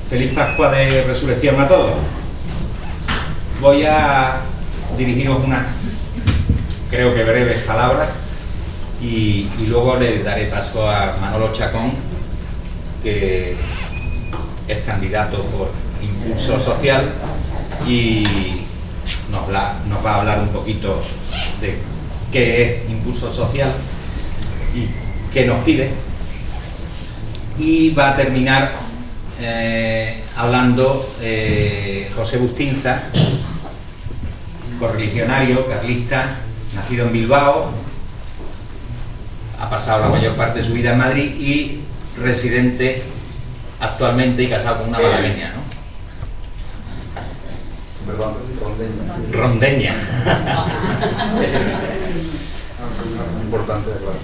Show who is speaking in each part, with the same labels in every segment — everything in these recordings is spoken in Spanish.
Speaker 1: Feliz Pascua de Resurrección a todos. Voy a dirigiros unas, creo que breves palabras y luego le daré paso a Manolo Chacón, que es candidato por Impulso Social y nos va a hablar un poquito de qué es Impulso Social y qué nos pide. Y va a terminar hablando José Bustinza, correligionario, carlista, nacido en Bilbao, ha pasado la mayor parte de su vida en Madrid y residente actualmente y casado con una malagueña, ¿no?
Speaker 2: Perdón,
Speaker 1: Rondeña.
Speaker 2: Importante, claro.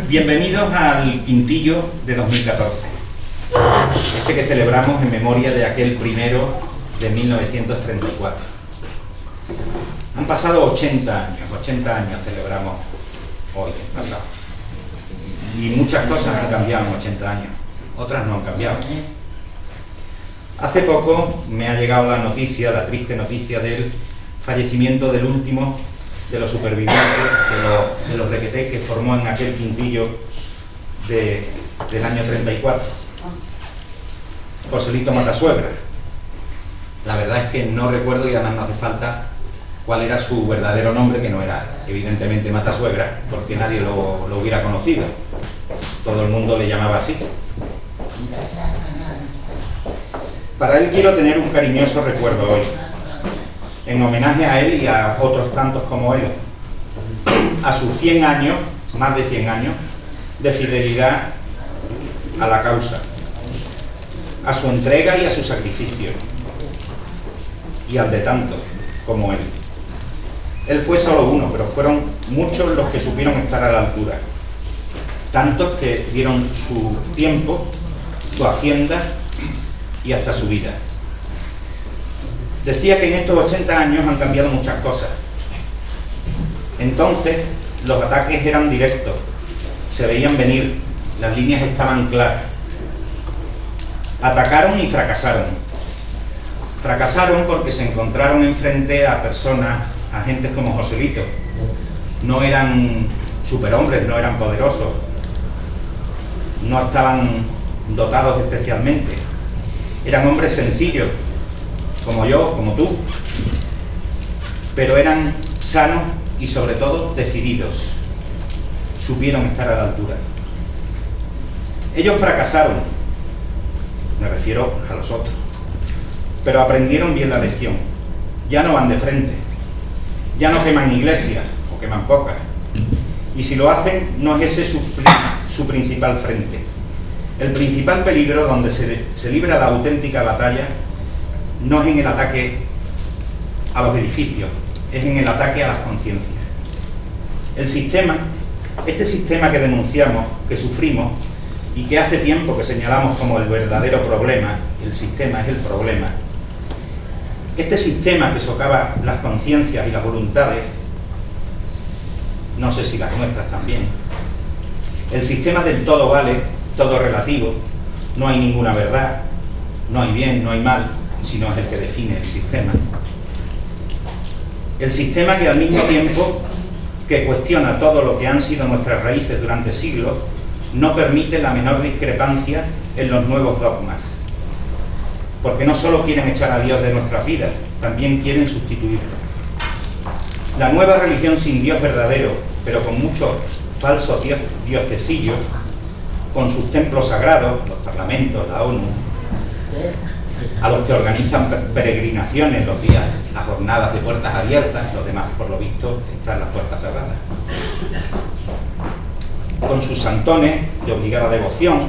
Speaker 1: Bienvenidos al Quintillo de 2014, este que celebramos en memoria de aquel primero de 1934. Han pasado 80 años celebramos hoy, pasado. Y muchas cosas han cambiado en 80 años, otras no han cambiado. Hace poco me ha llegado la triste noticia del fallecimiento del último de los supervivientes de los requetés que formó en aquel quintillo del año 34, Joselito Matasuegra. La verdad es que no recuerdo y además no hace falta cuál era su verdadero nombre, que no era evidentemente Matasuegra, porque nadie lo hubiera conocido. Todo el mundo le llamaba así. Para él quiero tener un cariñoso recuerdo hoy, en homenaje a él y a otros tantos como él, a sus 100 años, más de 100 años, de fidelidad a la causa, a su entrega y a su sacrificio, y al de tantos como él. Él fue solo uno, pero fueron muchos los que supieron estar a la altura, tantos que dieron su tiempo, su hacienda y hasta su vida. Decía que en estos 80 años han cambiado muchas cosas. Entonces los ataques eran directos, se veían venir, las líneas estaban claras. Atacaron y fracasaron. Fracasaron porque se encontraron enfrente a personas, a gentes como Joselito. No eran superhombres, no eran poderosos, no estaban dotados especialmente. Eran hombres sencillos, como yo, como tú, pero eran sanos y sobre todo decididos. Supieron estar a la altura. Ellos fracasaron, me refiero a los otros, pero aprendieron bien la lección. Ya no van de frente, ya no queman iglesias, o queman pocas, y si lo hacen no es ese su principal frente. El principal peligro donde se libra la auténtica batalla no es en el ataque a los edificios, es en el ataque a las conciencias. El sistema, este sistema que denunciamos, que sufrimos y que hace tiempo que señalamos como el verdadero problema, el sistema es el problema, este sistema que socava las conciencias y las voluntades, no sé si las nuestras también, el sistema del todo vale, todo relativo, no hay ninguna verdad, no hay bien, no hay mal, sino es el que define el sistema. El sistema que al mismo tiempo que cuestiona todo lo que han sido nuestras raíces durante siglos, no permite la menor discrepancia en los nuevos dogmas. Porque no solo quieren echar a Dios de nuestras vidas, también quieren sustituirlo. La nueva religión sin Dios verdadero, pero con muchos falsos diocesillos, con sus templos sagrados, los parlamentos, la ONU, a los que organizan peregrinaciones los días, las jornadas de puertas abiertas, los demás, por lo visto, están las puertas cerradas. Con sus santones de obligada devoción,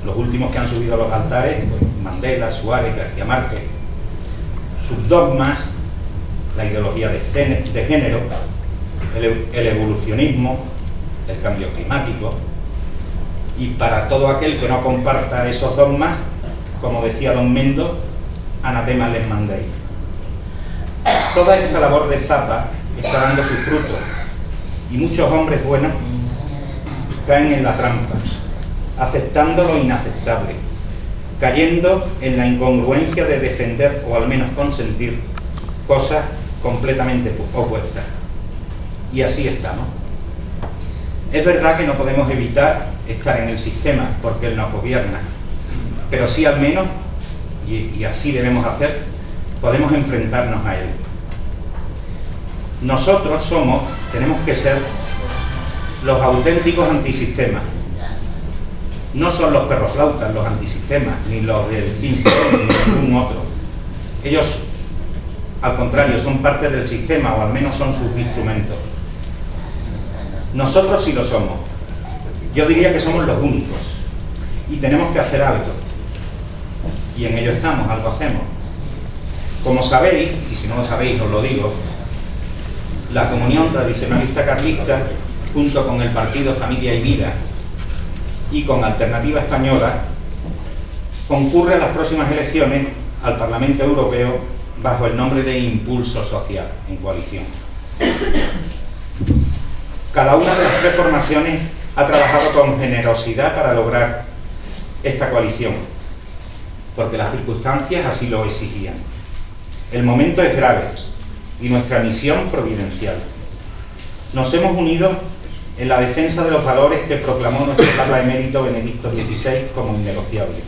Speaker 1: los últimos que han subido a los altares, pues Mandela, Suárez, García Márquez, sus dogmas, la ideología de género, el evolucionismo, el cambio climático, y para todo aquel que no comparta esos dogmas, como decía don Mendo, anatema les mandéis. Toda esta labor de Zappa está dando sus frutos y muchos hombres buenos caen en la trampa aceptando lo inaceptable, cayendo en la incongruencia de defender o al menos consentir cosas completamente opuestas. Y así estamos. Es verdad que no podemos evitar estar en el sistema porque él nos gobierna, pero sí al menos, y así debemos hacer, podemos enfrentarnos a él. Nosotros tenemos que ser los auténticos antisistemas. No son los perroflautas los antisistemas, ni los del 15, ni ningún otro. Ellos, al contrario, son parte del sistema, o al menos son sus instrumentos. Nosotros sí lo somos. Yo diría que somos los únicos. Y tenemos que hacer algo. Y en ello estamos, algo hacemos. Como sabéis, y si no lo sabéis os lo digo, la Comunión Tradicionalista Carlista, junto con el partido Familia y Vida y con Alternativa Española, concurre a las próximas elecciones al Parlamento Europeo bajo el nombre de Impulso Social, en coalición. Cada una de las tres formaciones ha trabajado con generosidad para lograr esta coalición, porque las circunstancias así lo exigían. El momento es grave y nuestra misión providencial. Nos hemos unido en la defensa de los valores que proclamó nuestro Papa Emérito Benedicto XVI como innegociables.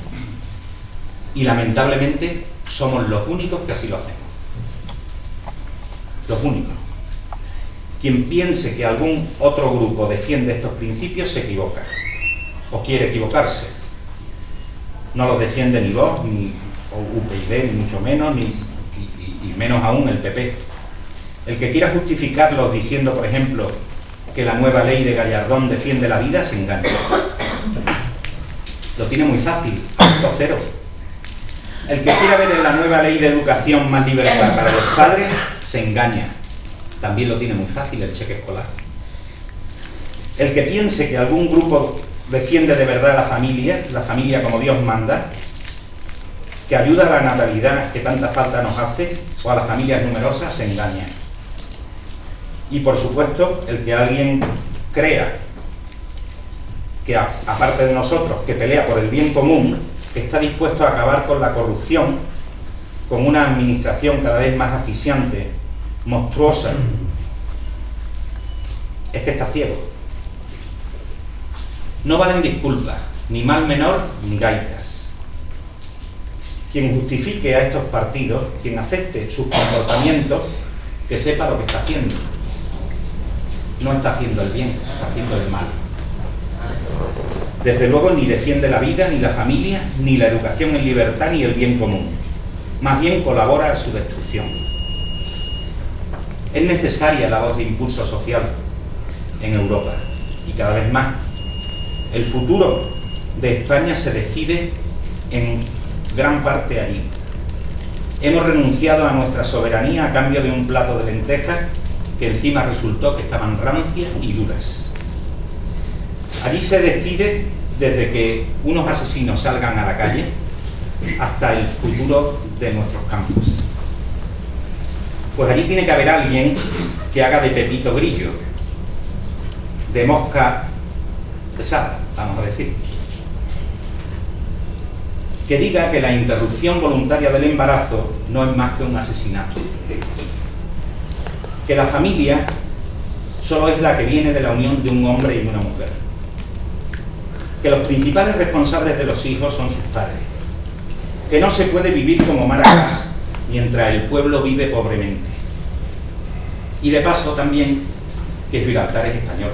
Speaker 1: Y lamentablemente somos los únicos que así lo hacemos. Los únicos. Quien piense que algún otro grupo defiende estos principios se equivoca, o quiere equivocarse. No los defiende ni Vox, ni UPyD, ni mucho menos, y menos aún el PP. El que quiera justificarlos diciendo, por ejemplo, que la nueva ley de Gallardón defiende la vida, se engaña. Lo tiene muy fácil, punto cero. El que quiera ver en la nueva ley de educación más libertad para los padres, se engaña. También lo tiene muy fácil, el cheque escolar. El que piense que algún grupo defiende de verdad la familia como Dios manda, que ayuda a la natalidad que tanta falta nos hace, o a las familias numerosas, se engaña. Y por supuesto, el que alguien crea que, aparte de nosotros, que pelea por el bien común, que está dispuesto a acabar con la corrupción, con una administración cada vez más asfixiante, monstruosa, es que está ciego. No valen disculpas, ni mal menor, ni gaitas. Quien justifique a estos partidos, quien acepte sus comportamientos, que sepa lo que está haciendo. No está haciendo el bien, está haciendo el mal. Desde luego ni defiende la vida, ni la familia, ni la educación en libertad, ni el bien común. Más bien colabora a su destrucción. Es necesaria la voz de impulso social en Europa, y cada vez más. El futuro de España se decide en gran parte allí. Hemos renunciado a nuestra soberanía a cambio de un plato de lentejas que encima resultó que estaban rancias y duras. Allí se decide desde que unos asesinos salgan a la calle hasta el futuro de nuestros campos. Pues allí tiene que haber alguien que haga de Pepito Grillo, de mosca pesada, vamos a decir. Que diga que la interrupción voluntaria del embarazo no es más que un asesinato. Que la familia solo es la que viene de la unión de un hombre y una mujer. Que los principales responsables de los hijos son sus padres. Que no se puede vivir como maracas mientras el pueblo vive pobremente. Y de paso también que Gibraltar es español.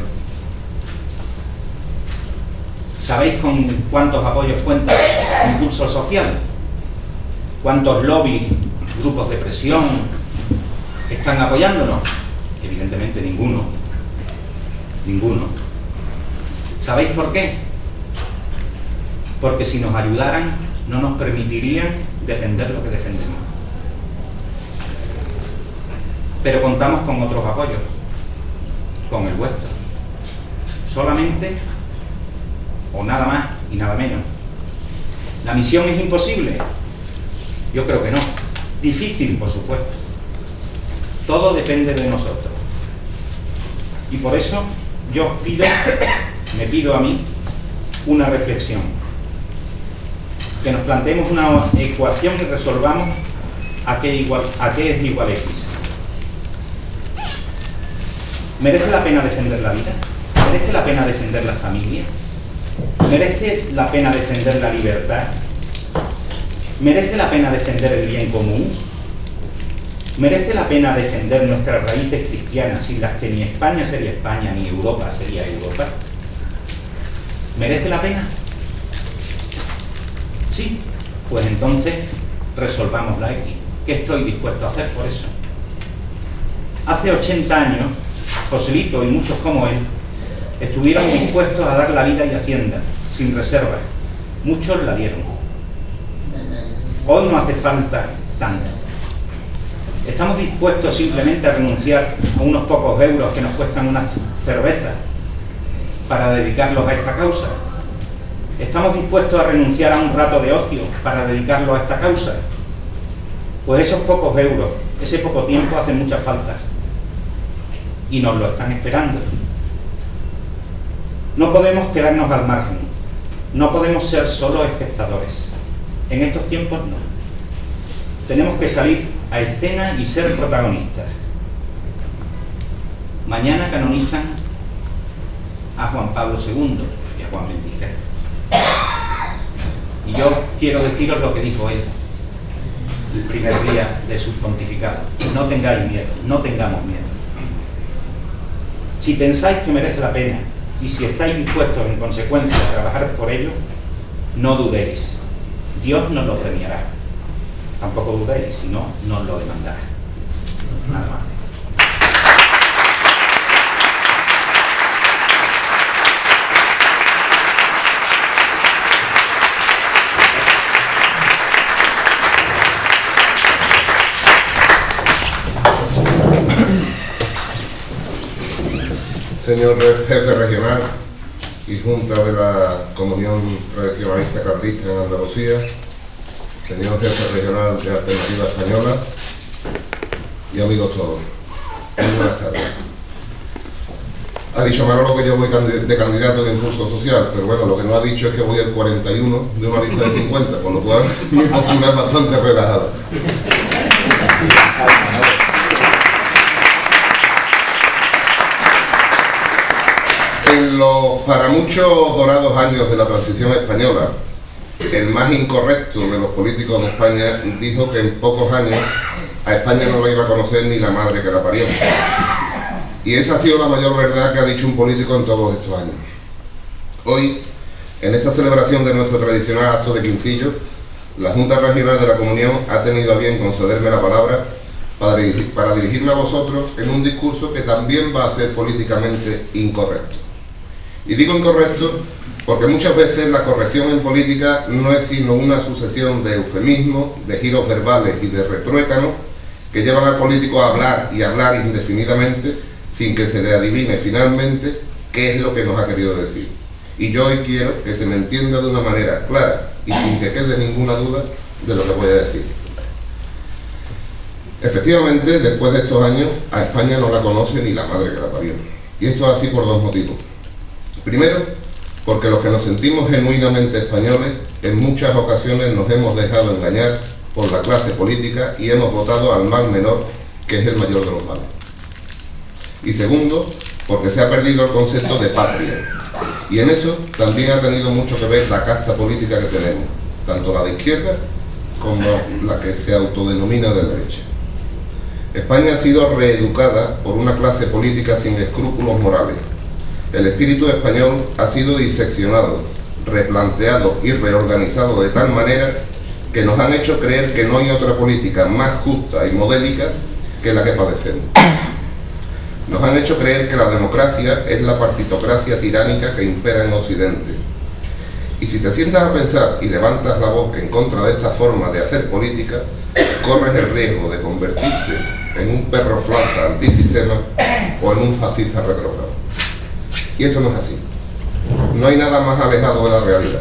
Speaker 1: ¿Sabéis con cuántos apoyos cuenta Impulso Social? ¿Cuántos lobbies, grupos de presión están apoyándonos? Evidentemente ninguno. Ninguno. ¿Sabéis por qué? Porque si nos ayudaran, no nos permitirían defender lo que defendemos. Pero contamos con otros apoyos, con el vuestro. Solamente, o nada más y nada menos. ¿La misión es imposible? Yo creo que no. Difícil, por supuesto. Todo depende de nosotros. Y por eso yo os pido, me pido a mí, una reflexión. Que nos planteemos una ecuación y resolvamos a qué es igual X. ¿Merece la pena defender la vida? ¿Merece la pena defender la familia? ¿Merece la pena defender la libertad? ¿Merece la pena defender el bien común? ¿Merece la pena defender nuestras raíces cristianas sin las que ni España sería España ni Europa sería Europa? ¿Merece la pena? Sí, pues entonces resolvamos la X. ¿Qué estoy dispuesto a hacer por eso? Hace 80 años, Joselito y muchos como él estuvieron dispuestos a dar la vida y hacienda, sin reservas. Muchos la dieron. Hoy no hace falta tanto. ¿Estamos dispuestos simplemente a renunciar a unos pocos euros que nos cuestan unas cervezas para dedicarlos a esta causa? ¿Estamos dispuestos a renunciar a un rato de ocio para dedicarlo a esta causa? Pues esos pocos euros, ese poco tiempo hacen muchas faltas y nos lo están esperando. No podemos quedarnos al margen, no podemos ser solo espectadores. En estos tiempos no. Tenemos que salir a escena y ser protagonistas. Mañana canonizan a Juan Pablo II y a Juan XXIII. Y yo quiero deciros lo que dijo él el primer día de su pontificado. No tengáis miedo, no tengamos miedo. Si pensáis que merece la pena y si estáis dispuestos en consecuencia a trabajar por ello, no dudéis. Dios nos lo premiará. Tampoco dudéis, si no, nos lo demandará. Nada más.
Speaker 3: Señor jefe regional y junta de la Comunión Tradicionalista Carlista en Andalucía, señor jefe regional de Alternativa Española y amigos todos, muy buenas tardes. Ha dicho Manolo que yo voy de candidato de Impulso Social, pero bueno, lo que no ha dicho es que voy el 41 de una lista de 50, con lo cual mi postura es bastante relajada. En los para muchos dorados años de la transición española, el más incorrecto de los políticos de España dijo que en pocos años a España no la iba a conocer ni la madre que la parió. Y esa ha sido la mayor verdad que ha dicho un político en todos estos años. Hoy, en esta celebración de nuestro tradicional acto de Quintillo, la Junta Regional de la Comunión ha tenido a bien concederme la palabra para dirigirme a vosotros en un discurso que también va a ser políticamente incorrecto. Y digo incorrecto porque muchas veces la corrección en política no es sino una sucesión de eufemismos, de giros verbales y de retruécanos que llevan al político a hablar y hablar indefinidamente sin que se le adivine finalmente qué es lo que nos ha querido decir. Y yo hoy quiero que se me entienda de una manera clara y sin que quede ninguna duda de lo que voy a decir. Efectivamente, después de estos años, a España no la conoce ni la madre que la parió. Y esto es así por dos motivos. Primero, porque los que nos sentimos genuinamente españoles, en muchas ocasiones nos hemos dejado engañar por la clase política y hemos votado al mal menor, que es el mayor de los males. Y segundo, porque se ha perdido el concepto de patria. Y en eso también ha tenido mucho que ver la casta política que tenemos, tanto la de izquierda como la que se autodenomina de derecha. España ha sido reeducada por una clase política sin escrúpulos morales. El espíritu español ha sido diseccionado, replanteado y reorganizado de tal manera que nos han hecho creer que no hay otra política más justa y modélica que la que padecemos. Nos han hecho creer que la democracia es la partitocracia tiránica que impera en Occidente. Y si te sientas a pensar y levantas la voz en contra de esta forma de hacer política, corres el riesgo de convertirte en un perro flauta antisistema o en un fascista retrógrado. Y esto no es así. No hay nada más alejado de la realidad.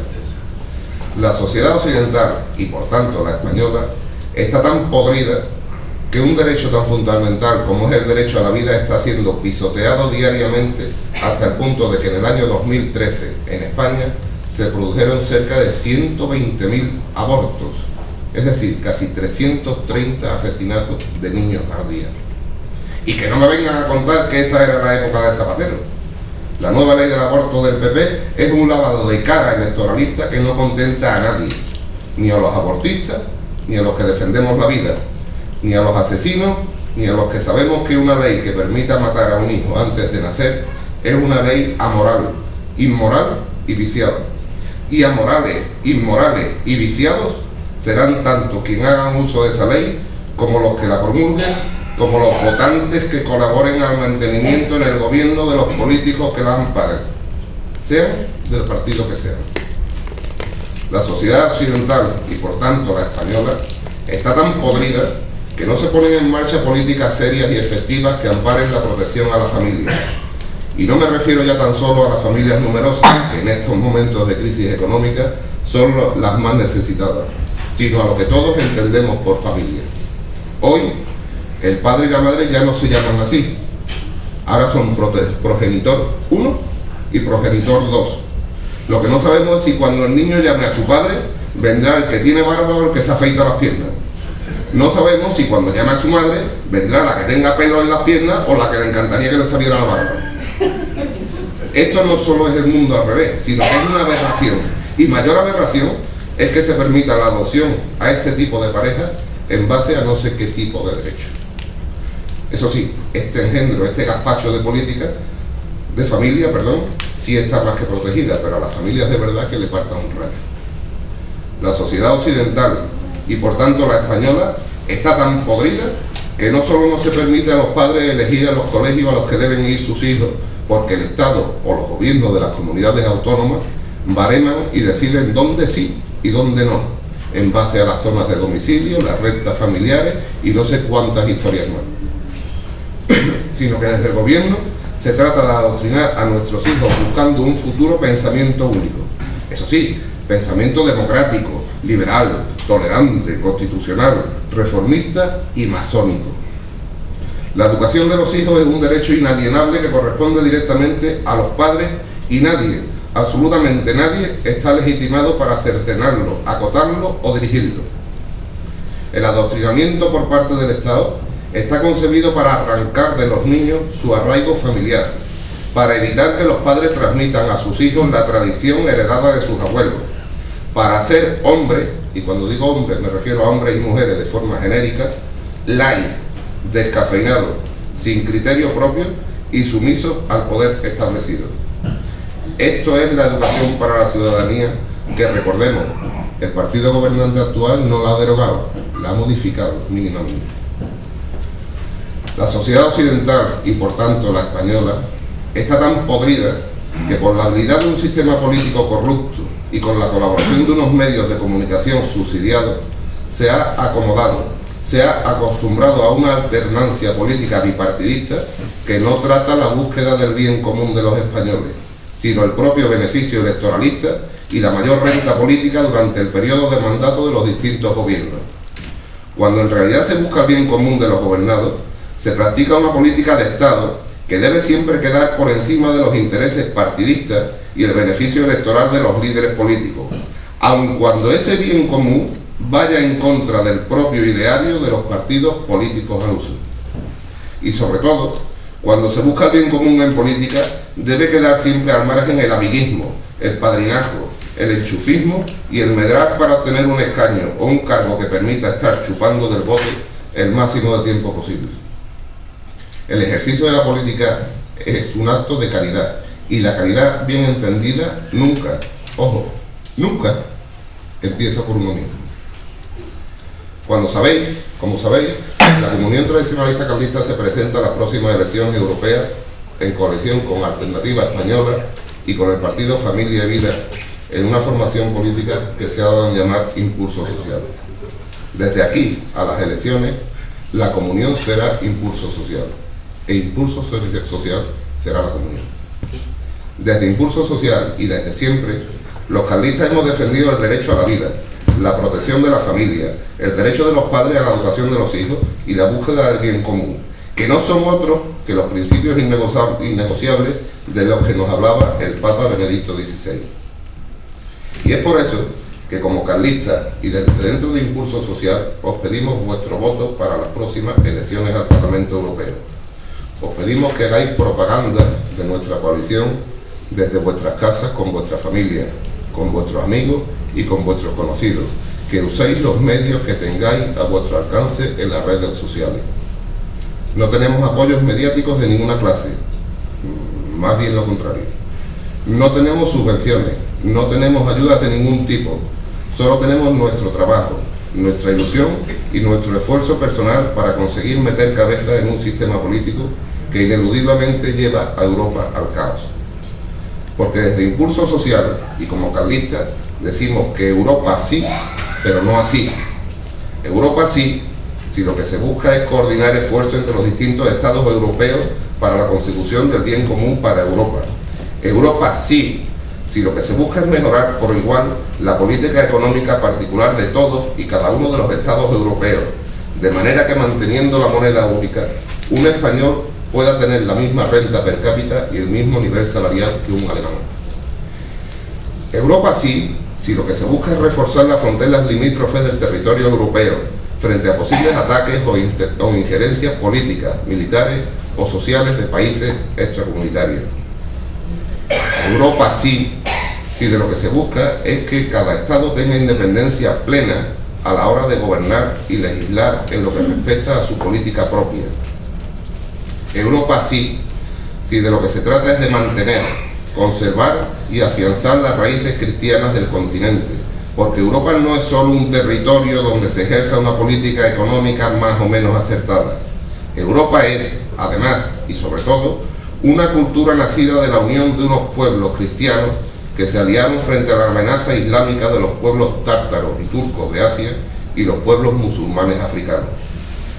Speaker 3: La sociedad occidental, y por tanto la española, está tan podrida que un derecho tan fundamental como es el derecho a la vida está siendo pisoteado diariamente hasta el punto de que en el año 2013, en España, se produjeron cerca de 120.000 abortos, es decir, casi 330 asesinatos de niños al día. Y que no me vengan a contar que esa era la época de Zapatero. La nueva ley del aborto del PP es un lavado de cara electoralista que no contenta a nadie, ni a los abortistas, ni a los que defendemos la vida, ni a los asesinos, ni a los que sabemos que una ley que permita matar a un hijo antes de nacer es una ley amoral, inmoral y viciada. Y amorales, inmorales y viciados serán tanto quien hagan uso de esa ley como los que la promulguen, como los votantes que colaboren al mantenimiento en el gobierno de los políticos que la amparen, sean del partido que sean. La sociedad occidental, y por tanto la española, está tan podrida que no se ponen en marcha políticas serias y efectivas que amparen la protección a la familia. Y no me refiero ya tan solo a las familias numerosas, que en estos momentos de crisis económica son las más necesitadas, sino a lo que todos entendemos por familia. Hoy, el padre y la madre ya no se llaman así. Ahora son progenitor 1 y progenitor 2. Lo que no sabemos es si cuando el niño llame a su padre, vendrá el que tiene barba o el que se afeita las piernas. No sabemos si cuando llame a su madre, vendrá la que tenga pelo en las piernas o la que le encantaría que le saliera la barba. Esto no solo es el mundo al revés, sino que es una aberración. Y mayor aberración es que se permita la adopción a este tipo de pareja en base a no sé qué tipo de derecho. Eso sí, este engendro, este gazpacho de política, de familia, sí está más que protegida, pero a las familias de verdad que le parta un rayo. La sociedad occidental, y por tanto la española, está tan podrida que no solo no se permite a los padres elegir a los colegios a los que deben ir sus hijos, porque el Estado o los gobiernos de las comunidades autónomas bareman y deciden dónde sí y dónde no, en base a las zonas de domicilio, las rentas familiares y no sé cuántas historias más. Sino que desde el gobierno se trata de adoctrinar a nuestros hijos buscando un futuro pensamiento único. Eso sí, pensamiento democrático, liberal, tolerante, constitucional, reformista y masónico. La educación de los hijos es un derecho inalienable que corresponde directamente a los padres y nadie, absolutamente nadie, está legitimado para cercenarlo, acotarlo o dirigirlo. El adoctrinamiento por parte del Estado está concebido para arrancar de los niños su arraigo familiar, para evitar que los padres transmitan a sus hijos la tradición heredada de sus abuelos, para hacer hombres, y cuando digo hombres me refiero a hombres y mujeres de forma genérica, light, descafeinados, sin criterio propio y sumisos al poder establecido. Esto es la educación para la ciudadanía que, recordemos, el partido gobernante actual no la ha derogado, la ha modificado mínimamente. La sociedad occidental, y por tanto la española, está tan podrida que por la habilidad de un sistema político corrupto y con la colaboración de unos medios de comunicación subsidiados, se ha acomodado, se ha acostumbrado a una alternancia política bipartidista que no trata la búsqueda del bien común de los españoles, sino el propio beneficio electoralista y la mayor renta política durante el periodo de mandato de los distintos gobiernos. Cuando en realidad se busca el bien común de los gobernados, se practica una política de Estado que debe siempre quedar por encima de los intereses partidistas y el beneficio electoral de los líderes políticos, aun cuando ese bien común vaya en contra del propio ideario de los partidos políticos al uso. Y sobre todo, cuando se busca el bien común en política, debe quedar siempre al margen el amiguismo, el padrinazgo, el enchufismo y el medrar para obtener un escaño o un cargo que permita estar chupando del bote el máximo de tiempo posible. El ejercicio de la política es un acto de caridad, y la caridad bien entendida nunca, ojo, nunca empieza por uno mismo. Como sabéis, la Comunión Tradicionalista Carlista se presenta a las próximas elecciones europeas en coalición con Alternativa Española y con el partido Familia y Vida, en una formación política que se ha dado en llamar Impulso Social. Desde aquí a las elecciones, la comunión será impulso social, e impulso social será la comunión. Desde Impulso Social y desde siempre, los carlistas hemos defendido el derecho a la vida, la protección de la familia, el derecho de los padres a la educación de los hijos y la búsqueda del bien común, que no son otros que los principios innegociables de los que nos hablaba el Papa Benedicto XVI. Y es por eso que como carlistas y desde dentro de Impulso Social os pedimos vuestro voto para las próximas elecciones al Parlamento Europeo. Os pedimos que hagáis propaganda de nuestra coalición desde vuestras casas, con vuestra familia, con vuestros amigos y con vuestros conocidos, que uséis los medios que tengáis a vuestro alcance en las redes sociales. No tenemos apoyos mediáticos de ninguna clase, más bien lo contrario. No tenemos subvenciones, no tenemos ayudas de ningún tipo, solo tenemos nuestro trabajo, nuestra ilusión y nuestro esfuerzo personal para conseguir meter cabeza en un sistema político que ineludiblemente lleva a Europa al caos. Porque desde Impulso Social y como carlistas decimos que Europa sí, pero no así. Europa sí, si lo que se busca es coordinar esfuerzos entre los distintos estados europeos para la consecución del bien común para Europa. Europa sí, si lo que se busca es mejorar por igual la política económica particular de todos y cada uno de los estados europeos, de manera que manteniendo la moneda única, un español pueda tener la misma renta per cápita y el mismo nivel salarial que un alemán. Europa sí, si lo que se busca es reforzar las fronteras limítrofes del territorio europeo frente a posibles ataques o injerencias políticas, militares o sociales de países extracomunitarios. Europa sí, si de lo que se busca es que cada Estado tenga independencia plena a la hora de gobernar y legislar en lo que respecta a su política propia. Europa sí, si de lo que se trata es de mantener, conservar y afianzar las raíces cristianas del continente, porque Europa no es solo un territorio donde se ejerza una política económica más o menos acertada. Europa es, además y sobre todo, una cultura nacida de la unión de unos pueblos cristianos que se aliaron frente a la amenaza islámica de los pueblos tártaros y turcos de Asia y los pueblos musulmanes africanos.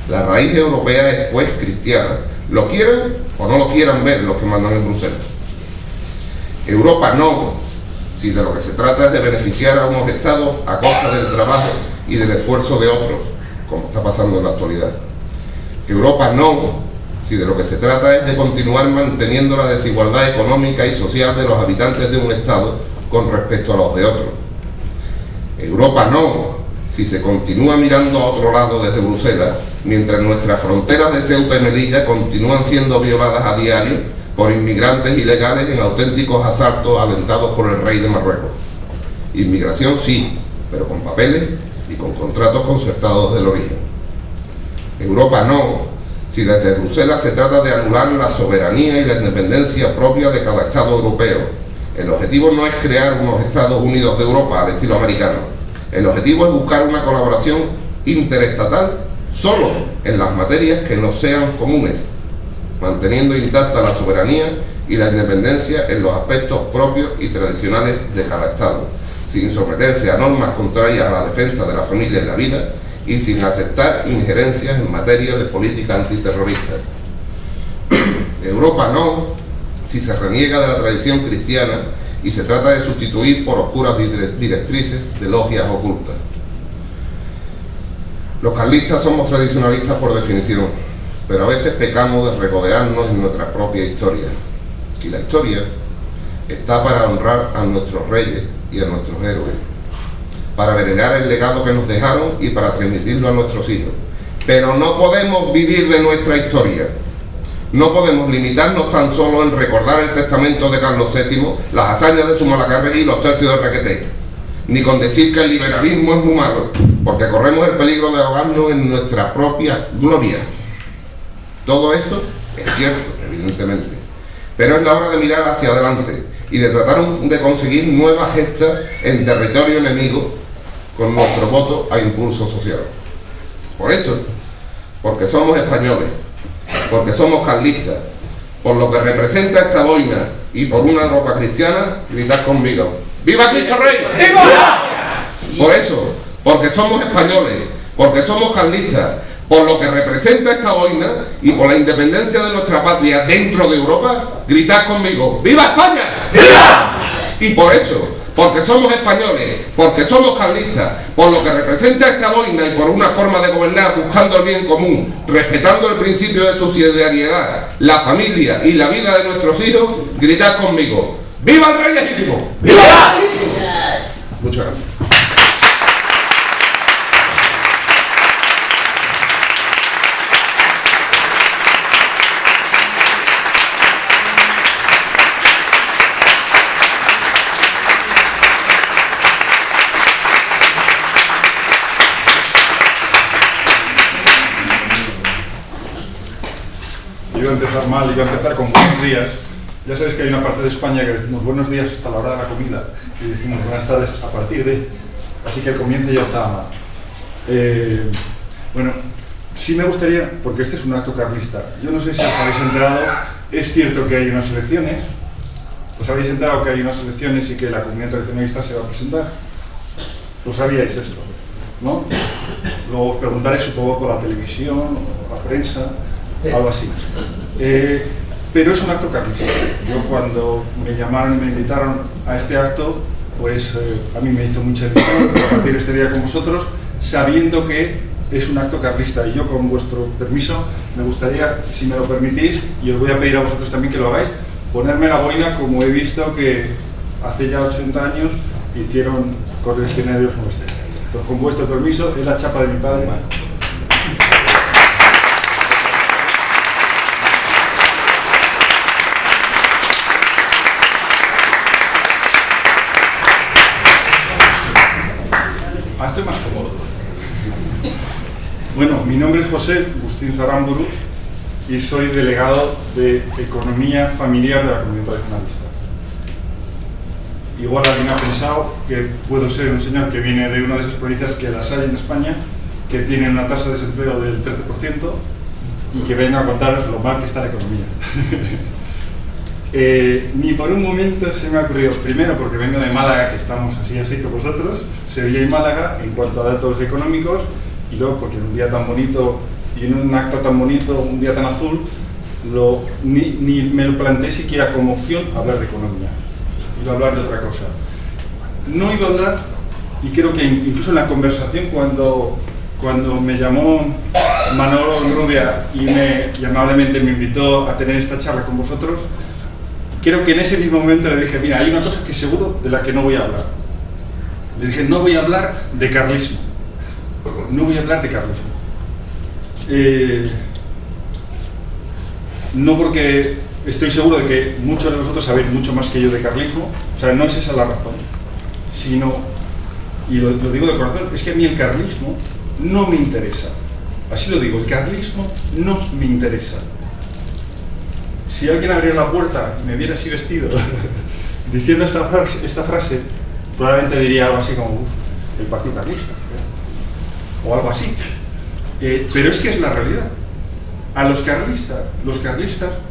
Speaker 3: La raíz europea es pues cristiana, lo quieran o no lo quieran ver los que mandan en Bruselas. Europa no, si de lo que se trata es de beneficiar a unos estados a costa del trabajo y del esfuerzo de otros, como está pasando en la actualidad. Europa no, si de lo que se trata es de continuar manteniendo la desigualdad económica y social de los habitantes de un estado con respecto a los de otro. Europa no, si se continúa mirando a otro lado desde Bruselas, mientras nuestras fronteras de Ceuta y Melilla continúan siendo violadas a diario por inmigrantes ilegales en auténticos asaltos alentados por el rey de Marruecos. Inmigración sí, pero con papeles y con contratos concertados del origen. Europa no, si desde Bruselas se trata de anular la soberanía y la independencia propia de cada Estado europeo. El objetivo no es crear unos Estados Unidos de Europa al estilo americano. El objetivo es buscar una colaboración interestatal solo en las materias que no sean comunes, manteniendo intacta la soberanía y la independencia en los aspectos propios y tradicionales de cada Estado, sin someterse a normas contrarias a la defensa de la familia y la vida, y sin aceptar injerencias en materia de política antiterrorista. Europa no, si se reniega de la tradición cristiana y se trata de sustituir por oscuras directrices de logias ocultas. Los carlistas somos tradicionalistas por definición, pero a veces pecamos de regodearnos en nuestra propia historia. Y la historia está para honrar a nuestros reyes y a nuestros héroes, para venerar el legado que nos dejaron y para transmitirlo a nuestros hijos. Pero no podemos vivir de nuestra historia. No podemos limitarnos tan solo en recordar el testamento de Carlos VII, las hazañas de Zumalacárregui y los tercios de Requeté, ni con decir que el liberalismo es muy malo, porque corremos el peligro de ahogarnos en nuestra propia gloria. Todo esto es cierto, evidentemente, pero es la hora de mirar hacia adelante y de tratar de conseguir nuevas gestas en territorio enemigo con nuestro voto a Impulso Social. Por eso, porque somos españoles, porque somos carlistas, por lo que representa esta boina y por una Europa cristiana, gritad conmigo: ¡Viva Cristo Rey! ¡Viva! Por eso, porque somos españoles, porque somos carlistas, por lo que representa esta boina y por la independencia de nuestra patria dentro de Europa, gritad conmigo: ¡Viva España! ¡Viva! Y por eso, porque somos españoles, porque somos carlistas, por lo que representa esta boina y por una forma de gobernar buscando el bien común, respetando el principio de subsidiariedad, la familia y la vida de nuestros hijos, gritad conmigo: ¡Viva el Rey legítimo! ¡Viva! Muchas gracias.
Speaker 2: Iba a empezar mal, iba a empezar con buenos días. Ya sabéis que hay una parte de España que decimos buenos días hasta la hora de la comida y decimos buenas tardes a partir de... Así que el comienzo ya estaba mal. Bueno, sí me gustaría, porque este es un acto carlista, yo no sé si os habéis enterado, es cierto que hay unas elecciones, ¿os habéis enterado que hay unas elecciones y que la comunidad tradicionalista se va a presentar? ¿Lo sabíais esto? ¿No? Luego os preguntaré, supongo, por la televisión o la prensa, algo así. Pero es un acto carlista. Yo cuando me llamaron y me invitaron a este acto, pues a mí me hizo mucha ilusión compartir este día con vosotros, sabiendo que es un acto carlista. Y yo, con vuestro permiso, me gustaría, si me lo permitís, y os voy a pedir a vosotros también que lo hagáis, ponerme la boina como he visto que hace ya 80 años hicieron correligionarios nuestros. Pues con vuestro permiso, es la chapa de mi padre. Estoy más cómodo. Bueno, mi nombre es José Agustín Zaramburu y soy delegado de Economía Familiar de la Comunidad Tradicionalista. Igual alguien ha pensado que puedo ser un señor que viene de una de esas provincias que las hay en España, que tienen una tasa de desempleo del 13% y que venga a contaros lo mal que está la economía. Ni por un momento se me ha ocurrido, primero porque vengo de Málaga, que estamos así con vosotros, Sevilla y Málaga, en cuanto a datos económicos, y luego porque en un día tan bonito y en un acto tan bonito, un día tan azul, ni me lo planteé siquiera como opción hablar de economía, iba a hablar de otra cosa. No iba a hablar, y creo que incluso en la conversación cuando me llamó Manolo Rubia y amablemente me invitó a tener esta charla con vosotros, creo que en ese mismo momento le dije, mira, hay una cosa que seguro de la que no voy a hablar. Le dije, no voy a hablar de carlismo. No voy a hablar de carlismo. No porque estoy seguro de que muchos de vosotros sabéis mucho más que yo de carlismo, o sea, no es esa la razón, sino, y lo digo de corazón, es que a mí el carlismo no me interesa. Así lo digo, el carlismo no me interesa. Si alguien abriera la puerta y me viera así vestido, diciendo esta frase, probablemente diría algo así como el Partido Carlista, o algo así. Pero es que es la realidad. A los carlistas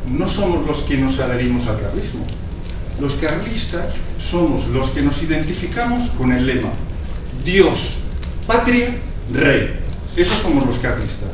Speaker 2: no somos los que nos adherimos al carlismo. Los carlistas somos los que nos identificamos con el lema Dios, patria, rey. Esos somos los carlistas.